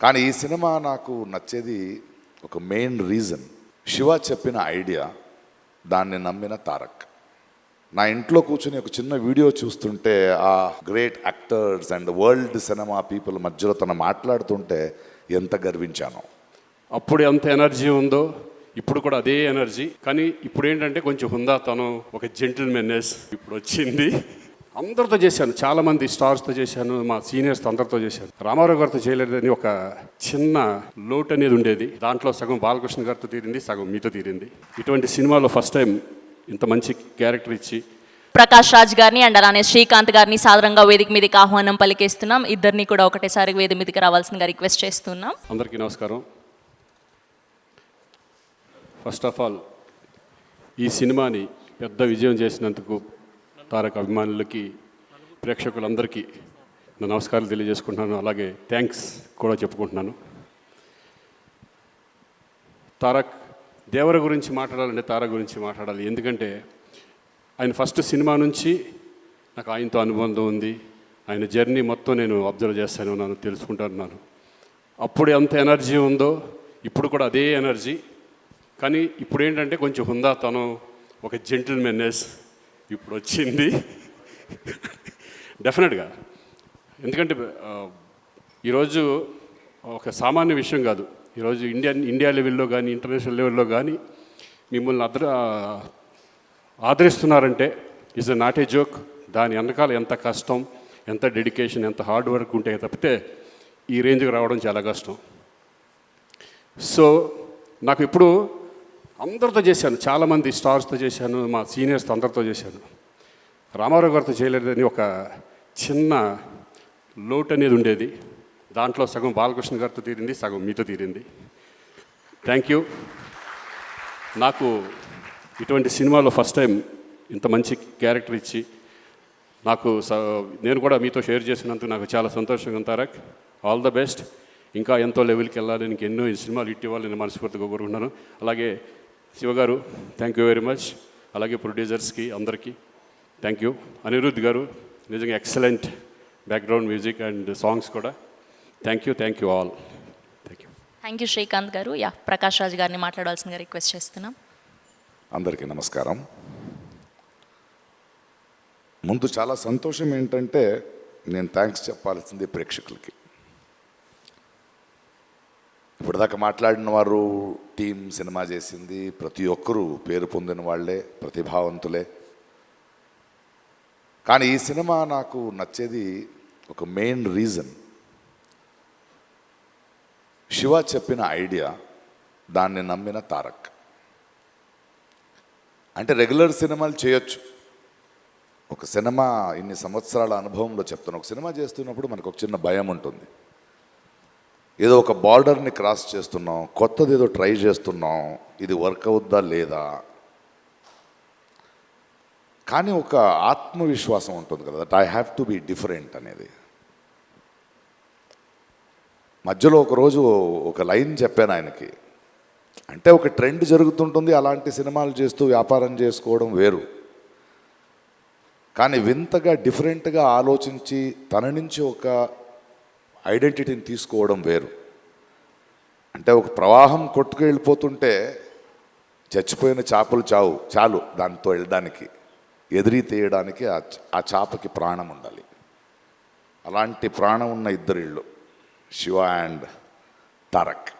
కానీ ఈ సినిమా నాకు నచ్చేది ఒక మెయిన్ రీజన్, శివ చెప్పిన ఐడియా, దాన్ని నమ్మిన తారక్. నా ఇంట్లో కూర్చుని ఒక చిన్న వీడియో చూస్తుంటే ఆ great actors and world cinema people మధ్యలో తను మాట్లాడుతుంటే ఎంత గర్వించానో. అప్పుడు ఎంత ఎనర్జీ ఉందో ఇప్పుడు కూడా అదే ఎనర్జీ, కానీ ఇప్పుడు ఏంటంటే కొంచెం హుందాతనం, ఒక జెంటిల్మెన్నెస్ ఇప్పుడు వచ్చింది. అందరితో చేశాను, చాలామంది స్టార్స్తో చేశాను, మా సీనియర్స్తో అందరితో చేశాను. రామారావు గారితో చేయలేదని ఒక చిన్న లోటు అనేది ఉండేది. దాంట్లో సగం బాలకృష్ణ గారితో తీరింది, సగం మీతో తీరింది. ఇటువంటి సినిమాలో ఫస్ట్ టైం ఇంత మంచి క్యారెక్టర్ ఇచ్చి ప్రకాష్ రాజ్ గారిని అండ్ అలానే శ్రీకాంత్ గారిని సాదరంగా వేదిక మీదకి ఆహ్వానం పలికేస్తున్నాం. ఇద్దరిని కూడా ఒకటేసారి వేదిక మీదకి రావాల్సిందిగా రిక్వెస్ట్ చేస్తున్నాం. అందరికీ నమస్కారం. ఫస్ట్ ఆఫ్ ఆల్ ఈ సినిమాని పెద్ద విజయం చేసినందుకు తారక్ అభిమానులకి, ప్రేక్షకులందరికీ నా నమస్కారాలు తెలియజేసుకుంటున్నాను. అలాగే థ్యాంక్స్ కూడా చెప్పుకుంటున్నాను. తారక్ దేవర గురించి మాట్లాడాలంటే తారక్ గురించి మాట్లాడాలి. ఎందుకంటే ఆయన ఫస్ట్ సినిమా నుంచి నాకు ఆయనతో అనుబంధం ఉంది. ఆయన జర్నీ మొత్తం నేను అబ్జర్వ్ చేస్తాను, నన్ను తెలుసుకుంటున్నాను. అప్పుడు ఎంత ఎనర్జీ ఉందో ఇప్పుడు కూడా అదే ఎనర్జీ, కానీ ఇప్పుడు ఏంటంటే కొంచెం హుందాతనం, ఒక జెంటిల్మెన్నెస్ ఇప్పుడు వచ్చింది డెఫినెట్గా. ఎందుకంటే ఈరోజు ఒక సామాన్య విషయం కాదు. ఈరోజు ఇండియా లెవెల్లో కానీ ఇంటర్నేషనల్ లెవెల్లో కానీ మిమ్మల్ని ఆదరిస్తున్నారంటే is a not a joke. దాని వెనకాల ఎంత కష్టం, ఎంత డెడికేషన్, ఎంత హార్డ్ వర్క్ ఉంటే తప్పితే ఈ రేంజ్కి రావడం చాలా కష్టం. సో నాకు ఇప్పుడు అందరితో చేశాను, చాలామంది స్టార్స్తో చేశాను, మా సీనియర్స్తో అందరితో చేశాను. రామారావు గారితో చేయలేదని ఒక చిన్న లోటు అనేది ఉండేది. దాంట్లో సగం బాలకృష్ణ గారితో తీరింది, సగం మీతో తీరింది. Thank you. నాకు ఇటువంటి సినిమాలో ఫస్ట్ టైం ఇంత మంచి క్యారెక్టర్ ఇచ్చి నేను కూడా మీతో షేర్ చేసినందుకు నాకు చాలా సంతోషంగా ఉంది. Tarak, all the best. ఇంకా ఎంతో లెవెల్కి వెళ్ళాలి, నీకు ఎన్నో సినిమాలు హిట్ ఇవ్వాలి నేను మనస్ఫూర్తిగా కోరుకుంటున్నాను. అలాగే శివగారు థ్యాంక్ యూ వెరీ మచ్. అలాగే ప్రొడ్యూసర్స్కి అందరికీ థ్యాంక్ యూ. అనిరుద్ధ్ గారు నిజంగా excellent background music and songs కూడా. Thank you all. Thank you Srikanth గారు. ప్రకాష్ రాజ్ గారిని మాట్లాడాల్సిందిగా రిక్వెస్ట్ చేస్తున్నాం. అందరికీ నమస్కారం. ముందు చాలా సంతోషం ఏంటంటే నేను థ్యాంక్స్ చెప్పాల్సింది ప్రేక్షకులకి. ఇప్పటిదాకా మాట్లాడిన వారు, టీం సినిమా చేసింది, ప్రతి ఒక్కరూ పేరు పొందిన వాళ్ళే, ప్రతిభావంతులే. కానీ ఈ సినిమా నాకు నచ్చేది ఒక మెయిన్ రీజన్, శివ చెప్పిన ఐడియా, దాన్ని నమ్మిన తారక్. అంటే రెగ్యులర్ సినిమాలు చేయొచ్చు, ఒక సినిమా ఇన్ని సంవత్సరాల అనుభవంలో చెప్తాను, ఒక సినిమా చేస్తున్నప్పుడు మనకు ఒక చిన్న భయం ఉంటుంది. ఏదో ఒక బార్డర్ని క్రాస్ చేస్తున్నాం, కొత్తది ఏదో ట్రై చేస్తున్నాం, ఇది వర్క్ అవుద్దా లేదా. కానీ ఒక ఆత్మవిశ్వాసం ఉంటుంది కదా, that I have to be different అనేది. మధ్యలో ఒకరోజు ఒక లైన్ చెప్పాను ఆయనకి, అంటే ఒక ట్రెండ్ జరుగుతుంటుంది, అలాంటి సినిమాలు చేస్తూ వ్యాపారం చేసుకోవడం వేరు, కానీ వింతగా డిఫరెంట్గా ఆలోచించి తన నుంచి ఒక ఐడెంటిటీని తీసుకోవడం వేరు. అంటే ఒక ప్రవాహం కొట్టుకు వెళ్ళిపోతుంటే చచ్చిపోయిన చేపలు చాలు దాంతో వెళ్ళడానికి, ఎదిరి తీయడానికి ఆ చేపకి ప్రాణం ఉండాలి. అలాంటి ప్రాణం ఉన్న ఇద్దరిళ్ళు, Siva and Tarak.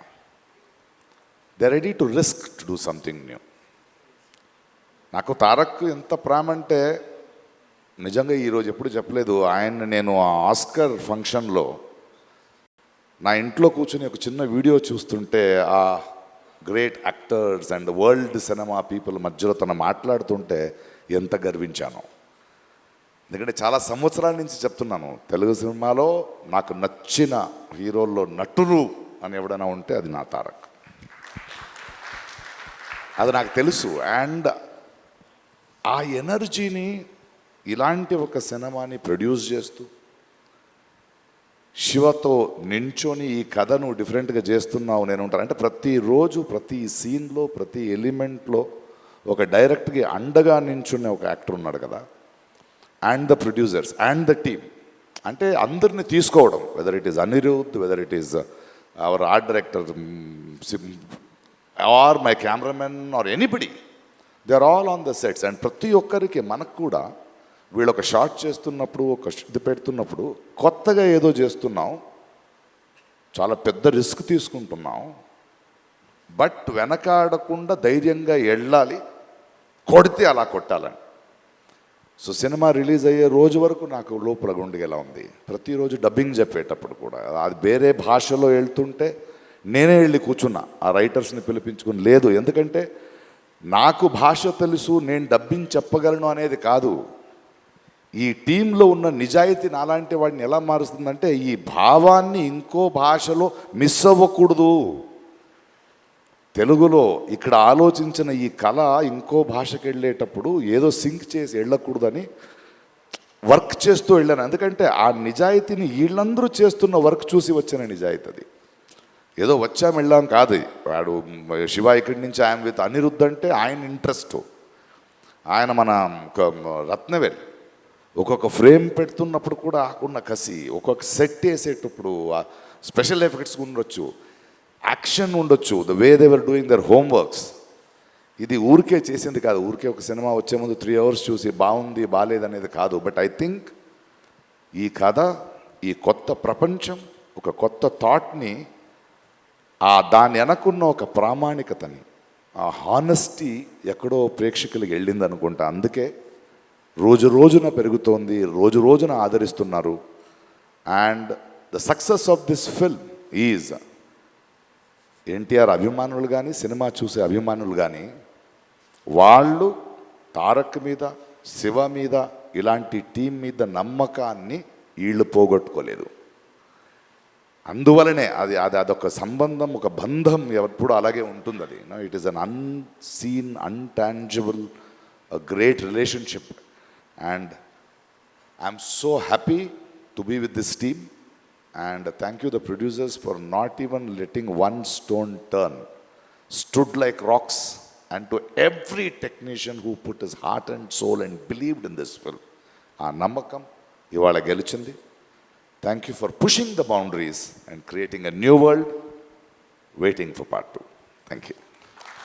They ready to risk to do something new. నాకు తారక్ ఎంత ప్రేమ అంటే నిజంగా ఈరోజు ఎప్పుడు చెప్పలేదు. ఆయన నేను ఆస్కర్ ఫంక్షన్లో నా ఇంట్లో కూర్చుని ఒక చిన్న వీడియో చూస్తుంటే ఆ great actors and world cinema people మధ్యలో తను మాట్లాడుతుంటే ఎంత గర్వించానో. ఎందుకంటే చాలా సంవత్సరాల నుంచి చెప్తున్నాను, తెలుగు సినిమాలో నాకు నచ్చిన హీరోల్లో నటులు అని ఎవడైనా ఉంటే అది నా తారక్. అది నాకు తెలుసు. అండ్ ఆ ఎనర్జీని ఇలాంటి ఒక సినిమాని ప్రొడ్యూస్ చేస్తూ శివతో నించొని ఈ కథను డిఫరెంట్గా చేస్తున్నావు నేను ఉంటాను అంటే ప్రతిరోజు ప్రతి సీన్లో ప్రతి ఎలిమెంట్లో ఒక డైరెక్ట్గా అండగా నించునే ఒక యాక్టర్ ఉన్నాడు కదా. And the producers and the team అంటే అందరిని తీసుకోవడం, whether it is Anirudh, whether it is our art director or my cameraman or anybody, they are all on the sets. And ప్రతి ఒక్కరికి మనకు కూడా వీళ్ళు ఒక షాట్ చేస్తున్నప్పుడు, ఒక ఇది పెడుతున్నప్పుడు కొత్తగా ఏదో చేస్తున్నాం, చాలా పెద్ద రిస్క్ తీసుకుంటున్నాం, బట్ వెనకాడకుండా ధైర్యంగా వెళ్ళాలి, కొడితే అలా కొట్టాలని. సో సినిమా రిలీజ్ అయ్యే రోజు వరకు నాకు లోపల గుండెగా ఉంది. ప్రతిరోజు డబ్బింగ్ చెప్పేటప్పుడు కూడా అది వేరే భాషలో వెళ్తుంటే నేనే వెళ్ళి కూర్చున్నా ఆ రైటర్స్ని పిలిపించుకుని. లేదు, ఎందుకంటే నాకు భాష తెలుసు, నేను డబ్బింగ్ చెప్పగలను అనేది కాదు. ఈ టీంలో ఉన్న నిజాయితీ నాలాంటి వాడిని ఎలా మారుస్తుందంటే ఈ భావాన్ని ఇంకో భాషలో మిస్ అవ్వకూడదు. తెలుగులో ఇక్కడ ఆలోచించిన ఈ కళ ఇంకో భాషకి వెళ్ళేటప్పుడు ఏదో సింక్ చేసి వెళ్ళకూడదని వర్క్ చేస్తూ వెళ్ళాను. ఎందుకంటే ఆ నిజాయితీని వీళ్ళందరూ చేస్తున్న వర్క్ చూసి వచ్చిన నిజాయితీ అది. ఏదో వచ్చాం వెళ్ళాం కాదు. వాడు శివ ఇక్కడి నుంచి ఆయన విత్ అనిరుద్ధ్ అంటే ఆయన ఇంట్రెస్ట్, ఆయన మన రత్నవేల్ ఒక్కొక్క ఫ్రేమ్ పెడుతున్నప్పుడు కూడా ఆకున్న కసి, ఒక్కొక్క సెట్ వేసేటప్పుడు స్పెషల్ ఎఫెక్ట్స్ ఉండొచ్చు, యాక్షన్ ఉండొచ్చు, the way they were doing their homeworks. ఇది ఊరికే చేసింది కాదు. ఊరికే ఒక సినిమా వచ్చే ముందు 3 hours చూసి బాగుంది బాగాలేదనేది కాదు. బట్ ఐ థింక్ ఈ కథ, ఈ కొత్త ప్రపంచం, ఒక కొత్త థాట్ని, దాని వెనకున్న ఒక ప్రామాణికతని, ఆ హానెస్టీ ఎక్కడో ప్రేక్షకులకి వెళ్ళింది అనుకుంటా. అందుకే రోజు రోజున పెరుగుతోంది, రోజు రోజున ఆదరిస్తున్నారు. And the success of this film is NTR అభిమానులు కానీ, సినిమా చూసే అభిమానులు కానీ, వాళ్ళు తారక్ మీద, శివ మీద, ఇలాంటి టీం మీద నమ్మకాన్ని వీళ్ళు పోగొట్టుకోలేదు. అందువలనే అదొక సంబంధం, ఒక బంధం ఎప్పుడు అలాగే ఉంటుంది. అది it is un unseen, intangible, great relationship. And I'm so happy to be with this team. And thank you the producers for not even letting one stone turn. Stood like rocks. And to every technician who put his heart and soul and believed in this film. Aa namakam ivala gelichindi. Thank you for pushing the boundaries and creating a new world, waiting for part 2. Thank you.